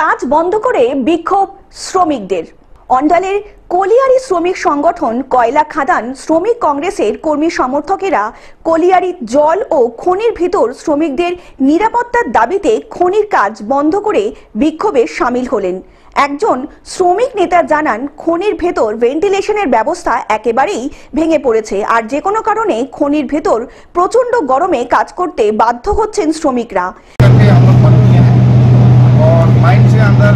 কাজ বন্ধ করে বিক্ষোভ শ্রমিকদের। অন্ডালের কলিয়ারি শ্রমিক সংগঠন কয়লা খাদান শ্রমিক কংগ্রেসের কর্মী সমর্থকেরা কলিয়ারি জল ও খনির ভিতর শ্রমিকদের নিরাপত্তার দাবিতে খনির কাজ বন্ধ করে বিক্ষোভে সামিল হলেন। একজন শ্রমিক নেতা জানান, খনির ভেতর ভেন্টিলেশনের ব্যবস্থা একেবারেই ভেঙে পড়েছে, আর যে কোনো কারণে খনির ভেতর প্রচন্ড গরমে কাজ করতে বাধ্য হচ্ছেন শ্রমিকরা। और माइंड से अंदर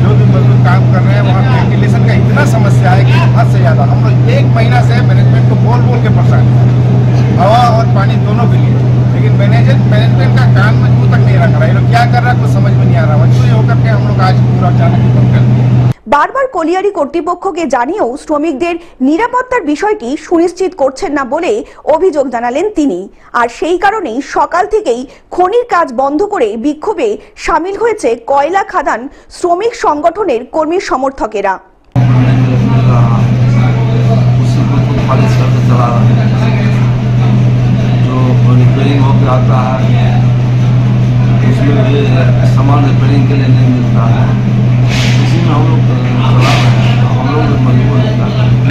जो भी मजदूर काम कर रहे हैं वहाँ वेंटिलेशन का इतना समस्या है कि हद से ज़्यादा। हम लोग 1 महीना से मैनेजमेंट को बोल के परेशान हैं, हवा और पानी दोनों के लिए, लेकिन मैनेजमेंट का कान में जू तक नहीं रख रहा है। ये लोग क्या कर रहा है कुछ समझ में नहीं आ रहा। मजबूरी होकर के हम लोग आज पूरा जाने की कोशिश करते हैं। বারবার কলিয়ারি কর্তৃপক্ষকে জানিয়েও শ্রমিকদের নিরাপত্তার বিষয়টি সুনিশ্চিত করছেন না বলে অভিযোগ জানালেন তিনি। আর সেই কারণেই সকাল থেকেই খনির কাজ বন্ধ করে বিক্ষোভে সামিল হয়েছে কয়লা খাদান শ্রমিক সংগঠনের কর্মী সমর্থকেরা।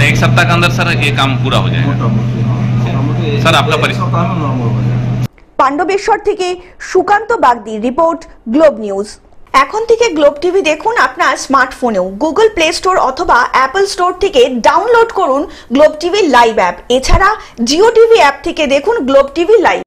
एक सप्ताह के अंदर सर ये काम पूरा हो जाएगा। सर आपका পাণ্ডবেশ্বর থেকে সুকান্ত বাগদির রিপোর্ট, গ্লোব নিউজ। এখন থেকে গ্লোব টিভি দেখুন আপনার স্মার্টফোনেও। গুগল প্লে স্টোর অথবা অ্যাপল স্টোর থেকে ডাউনলোড করুন গ্লোব টিভি লাইভ অ্যাপ। এছাড়া জিও টিভি অ্যাপ থেকে দেখুন গ্লোব টিভি লাইভ।